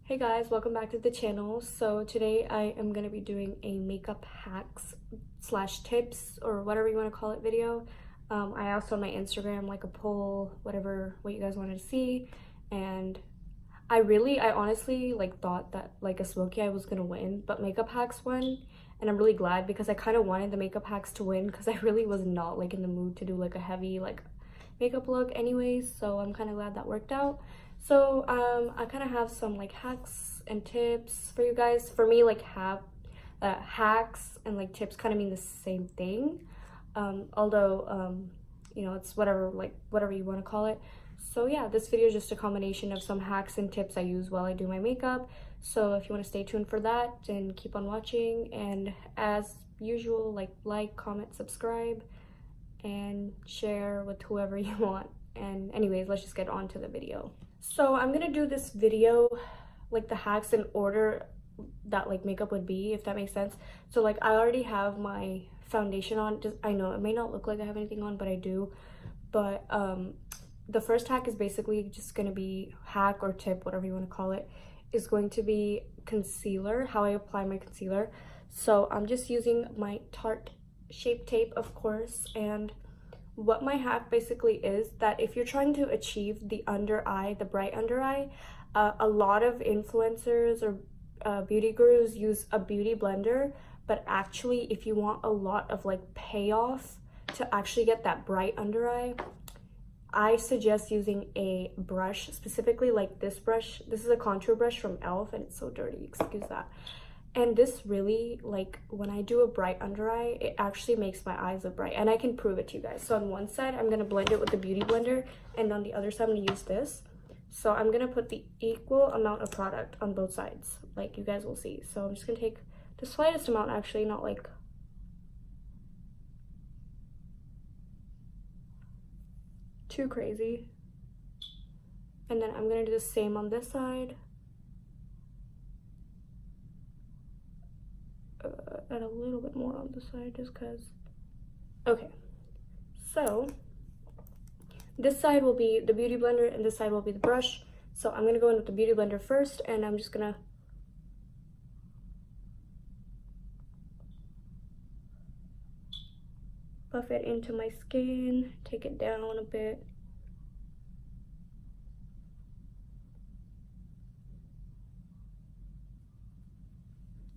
Hey guys, welcome back to the channel. So today I am going to be doing a makeup hacks slash tips or whatever you want to call it video. I asked on my Instagram like a poll, what you guys wanted to see, and I honestly like thought that like a smoky eye was gonna win, but makeup hacks won, and I'm really glad because I kind of wanted the makeup hacks to win because I really was not like in the mood to do like a heavy like makeup look anyways, so I'm kind of glad that worked out. So I kind of have some like hacks and tips for you guys. For me, like hacks and like tips kind of mean the same thing, although you know, it's whatever you want to call it. So yeah, this video is just a combination of some hacks and tips I use while I do my makeup. So if you want to stay tuned for that, then keep on watching, and as usual, like, comment, subscribe, and share with whoever you want. And anyways, let's just get on to the video. So I'm gonna do this video, like the hacks in order that like makeup would be, if that makes sense. So like I already have my foundation on. I know it may not look like I have anything on, but I do. But the first hack is basically just gonna be hack or tip, whatever you want to call it, is going to be concealer, how I apply my concealer. So I'm just using my Tarte Shape Tape, of course, and what my hack basically is that if you're trying to achieve the under eye, the bright under eye, a lot of influencers or beauty gurus use a beauty blender, but actually if you want a lot of like payoff to actually get that bright under eye, I suggest using a brush, specifically like this brush. This is a contour brush from e.l.f. and it's so dirty, excuse that. And this really, like, when I do a bright under eye, it actually makes my eyes look bright. And I can prove it to you guys. So on one side, I'm going to blend it with the Beauty Blender. And on the other side, I'm going to use this. So I'm going to put the equal amount of product on both sides, like you guys will see. So I'm just going to take the slightest amount, actually, not like too crazy. And then I'm going to do the same on this side. Add a little bit more on the side just because. Okay, so this side will be the Beauty Blender and this side will be the brush. So I'm gonna go in with the Beauty Blender first, and I'm just gonna buff it into my skin, take it down a bit.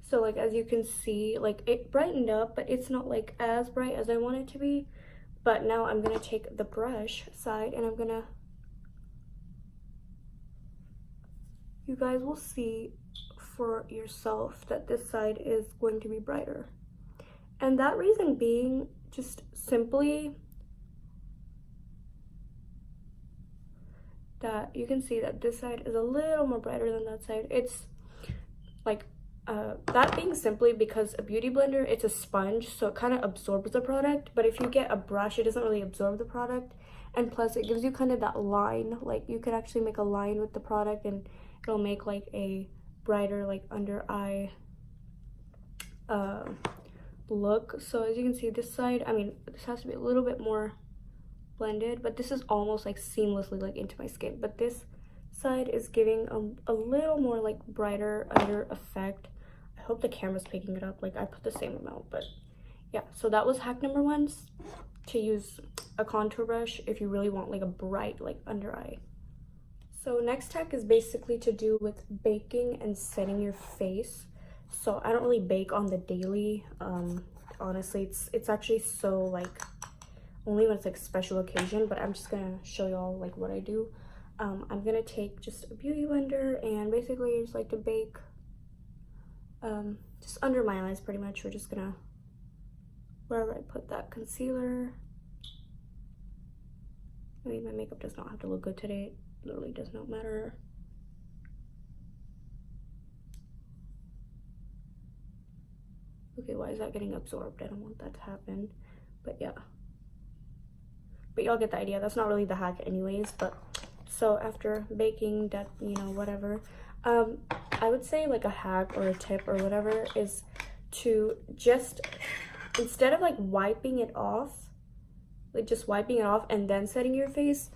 So like as you can see, like it brightened up, but it's not like as bright as I want it to be. But now I'm gonna take the brush side and I'm gonna, you guys will see for yourself that this side is going to be brighter. And that reason being just simply that you can see that this side is a little more brighter than that side. It's like that being simply because a beauty blender, it's a sponge, so it kind of absorbs the product, but if you get a brush, it doesn't really absorb the product, and plus it gives you kind of that line, like you could actually make a line with the product and it'll make like a brighter like under eye look. So as you can see, this side, I mean, this has to be a little bit more blended, but this is almost like seamlessly like into my skin, but this side is giving a little more like brighter under effect. I hope the camera's picking it up. Like I put the same amount, but yeah. So that was hack number one, to use a contour brush if you really want like a bright like under eye. So next hack is basically to do with baking and setting your face. So I don't really bake on the daily. Honestly, it's actually so like only when it's like special occasion, but I'm just gonna show y'all like what I do. I'm gonna take just a beauty blender and basically I just like to bake just under my eyes pretty much. We're just gonna, wherever I put that concealer. I mean, my makeup does not have to look good today. It literally does not matter. Okay, why is that getting absorbed? I don't want that to happen, but yeah. But y'all get the idea. That's not really the hack anyways, but so after baking that, you know, whatever, I would say like a hack or a tip or whatever is to just, instead of like wiping it off, like just wiping it off and then setting your face,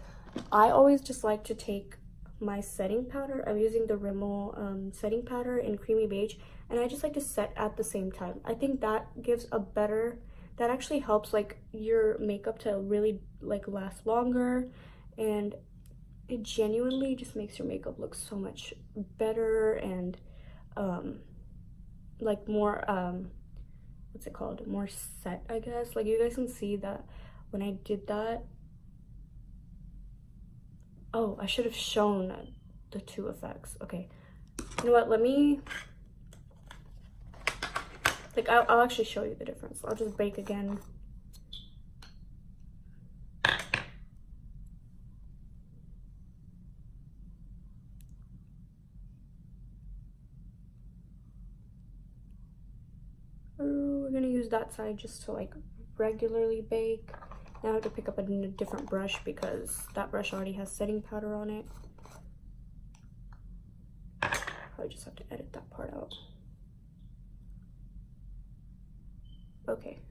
I always just like to take my setting powder. I'm using the Rimmel setting powder in Creamy Beige, and I just like to set at the same time. I think that gives a better, that actually helps like your makeup to really like last longer, and it genuinely just makes your makeup look so much better and like more what's it called, more set, I guess. Like you guys can see that when I did that. Oh, I should have shown the two effects. Okay, you know what, let me, like, I'll actually show you the difference. I'll just bake again. We're gonna use that side just to like regularly bake. Now I have to pick up a different brush because that brush already has setting powder on it. I just have to edit that part out. Okay,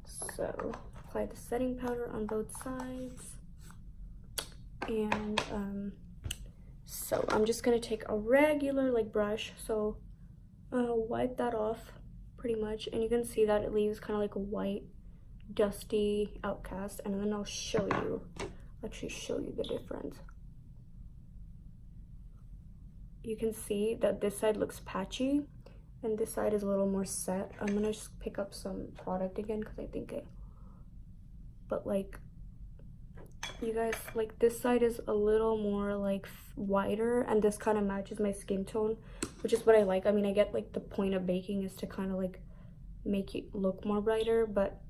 so apply the setting powder on both sides, and so I'm just gonna take a regular like brush, so wipe that off pretty much, and you can see that it leaves kind of like a white dusty outcast, and then I'll actually show you the difference. You can see that this side looks patchy and this side is a little more set. I'm gonna just pick up some product again because I think it, but like you guys, like this side is a little more like whiter, and this kind of matches my skin tone, which is what I like. I mean, I get like the point of baking is to kind of like make it look more brighter, but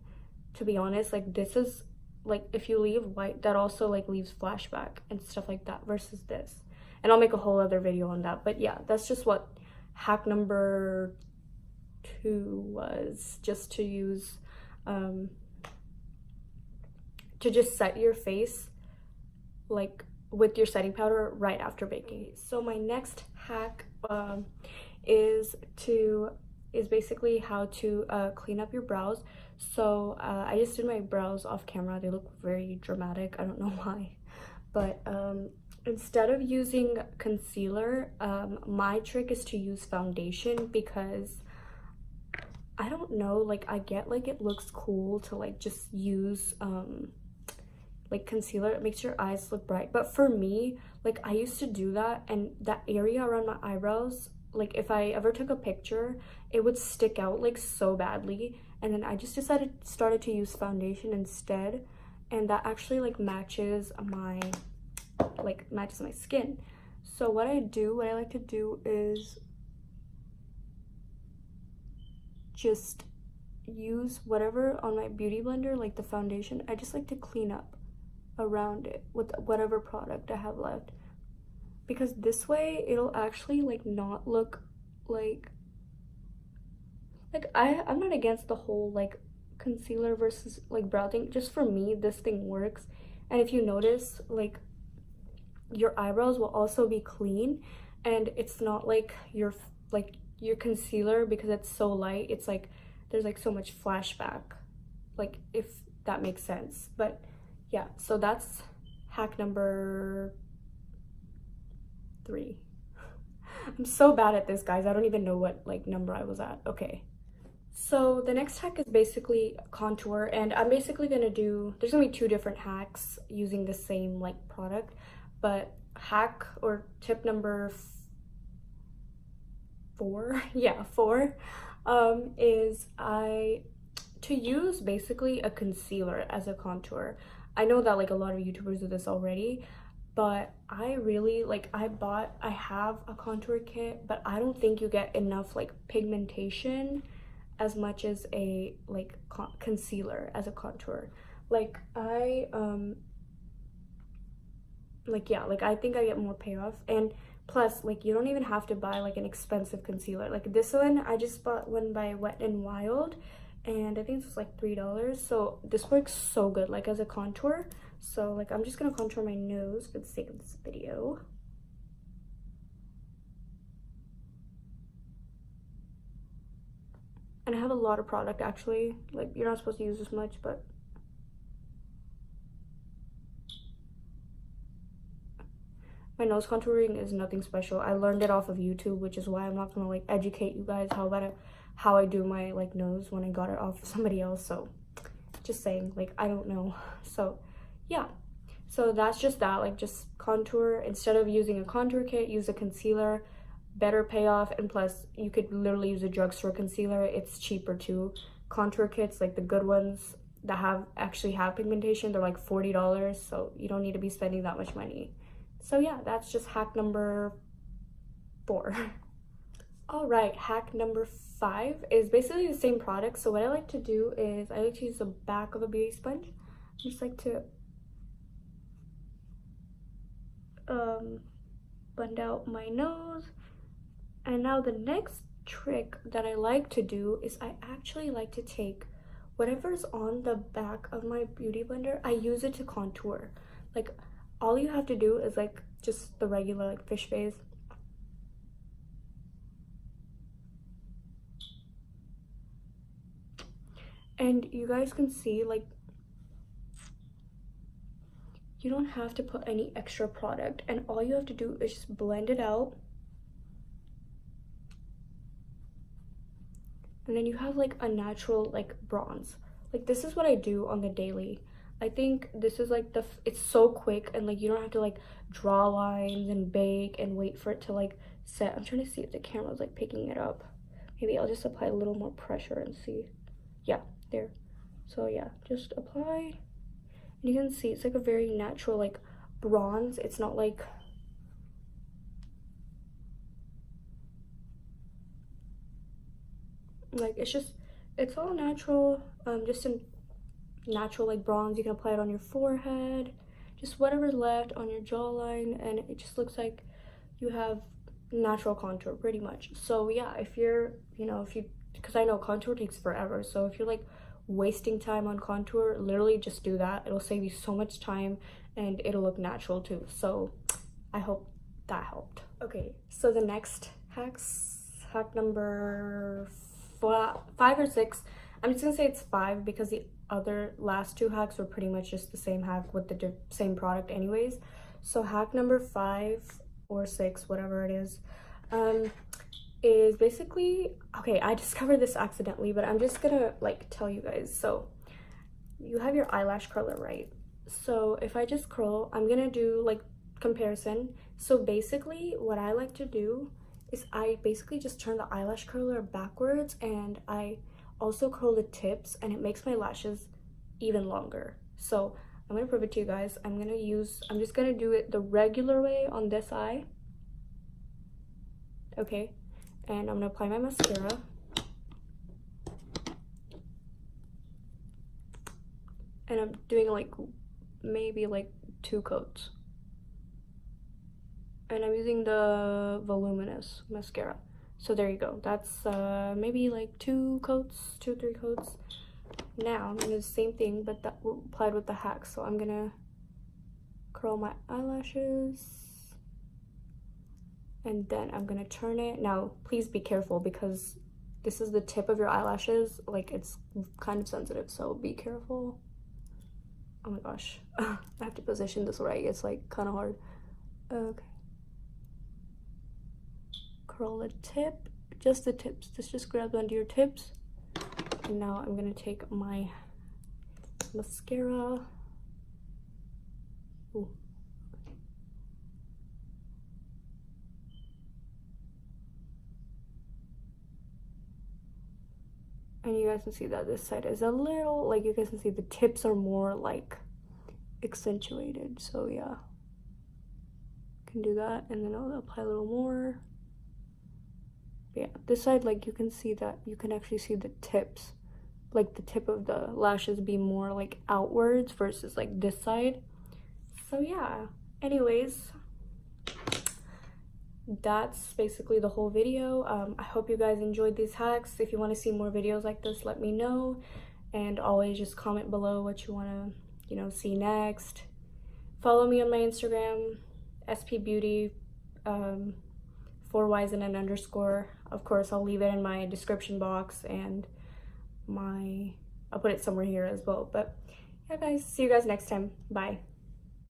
to be honest, like this is like, if you leave white, that also like leaves flashback and stuff like that versus this, and I'll make a whole other video on that. But yeah, that's just what hack number 2 was, just to use to just set your face like with your setting powder right after baking. So my next hack is basically how to clean up your brows. So I just did my brows off camera. They look very dramatic, I don't know why, but instead of using concealer, my trick is to use foundation, because I don't know, like I get like it looks cool to like just use like concealer. It makes your eyes look bright, but for me, like I used to do that, and that area around my eyebrows, like if I ever took a picture, it would stick out like so badly, and then I just started to use foundation instead, and that actually like matches my skin. So what I like to do is just use whatever on my beauty blender, like the foundation. I just like to clean up around it with whatever product I have left, because this way it'll actually like not look like I'm not against the whole like concealer versus like brow thing. Just for me, this thing works. And if you notice, like your eyebrows will also be clean, and it's not like your concealer, because it's so light, it's like there's like so much flashback, like if that makes sense. But yeah, so that's hack number 3. I'm so bad at this, guys. I don't even know what like number I was at. Okay, so the next hack is basically contour, and I'm basically gonna do, there's gonna be 2 different hacks using the same like product, but hack or tip number 4 yeah, 4 is to use basically a concealer as a contour. I know that like a lot of YouTubers do this already, but I really like, I have a contour kit, but I don't think you get enough like pigmentation as much as a like concealer as a contour. Like I think I get more payoff, and plus like you don't even have to buy like an expensive concealer. Like this one, I just bought one by Wet n Wild, and I think this was like $3. So this works so good like as a contour. So like I'm just gonna contour my nose for the sake of this video. And I have a lot of product actually. Like you're not supposed to use this much, but My nose contouring is nothing special. I learned it off of YouTube, which is why I'm not gonna like educate you guys how I do my like nose when I got it off of somebody else. So just saying, like, I don't know. So yeah, so that's just that, like, just contour. Instead of using a contour kit, use a concealer. Better payoff, and plus you could literally use a drugstore concealer. It's cheaper too. Contour kits, like the good ones that actually have pigmentation, they're like $40, so you don't need to be spending that much money. So yeah, that's just hack number 4. All right, hack number 5 is basically the same product. So what I like to do is I like to use the back of a beauty sponge. I just like to blend out my nose. And now the next trick that I like to do is I actually like to take whatever's on the back of my beauty blender, I use it to contour. Like, all you have to do is like just the regular like fish face. And you guys can see, like, you don't have to put any extra product, and all you have to do is just blend it out. And then you have like a natural like bronze. Like, this is what I do on the daily. I think this is like it's so quick, and like you don't have to like draw lines and bake and wait for it to like set. I'm trying to see if the camera's like picking it up. Maybe I'll just apply a little more pressure and see. Yeah, there. So yeah, just apply. And you can see it's like a very natural like bronze. It's not like it's all natural. Just a natural like bronze. You can apply it on your forehead, just whatever's left on your jawline, and it just looks like you have natural contour pretty much. So yeah, if you're, because I know contour takes forever, so if you're like wasting time on contour, literally just do that. It'll save you so much time, and it'll look natural too. So I hope that helped. Okay, so the next hack number 5 or 6, I'm just gonna say it's 5 because the other last 2 hacks were pretty much just the same hack with the same product anyways. So hack number 5 or 6, whatever it is basically, okay, I discovered this accidentally, but I'm just gonna like tell you guys. So you have your eyelash curler, right? So if I just curl, I'm gonna do like comparison. So basically what I like to do is I basically just turn the eyelash curler backwards, and I also curl the tips, and it makes my lashes even longer. So I'm gonna prove it to you guys. I'm just gonna do it the regular way on this eye. Okay, and I'm gonna apply my mascara. And I'm doing like maybe like 2 coats. And I'm using the Voluminous mascara. So there you go. That's maybe like 2 coats, 2-3 coats. Now I'm gonna do the same thing, but that applied with the hack. So I'm gonna curl my eyelashes, and then I'm gonna turn it. Now please be careful, because this is the tip of your eyelashes. Like, it's kind of sensitive, so be careful. Oh my gosh, I have to position this right. It's like kind of hard. Okay. Curl the tip, just the tips. This just grabs onto your tips. And now I'm gonna take my mascara. Ooh. And you guys can see that this side is a little, like, you guys can see the tips are more like accentuated. So yeah, can do that, and then I'll apply a little more. But yeah, this side, like, you can see that you can actually see the tips, like the tip of the lashes be more like outwards versus like this side. So yeah, anyways, that's basically the whole video. I hope you guys enjoyed these hacks. If you want to see more videos like this, let me know, and always just comment below what you want to see next. Follow me on my Instagram, spbeauty, 4 Ys and an underscore. Of course, I'll leave it in my description box, and I'll put it somewhere here as well. But yeah, guys, see you guys next time. Bye.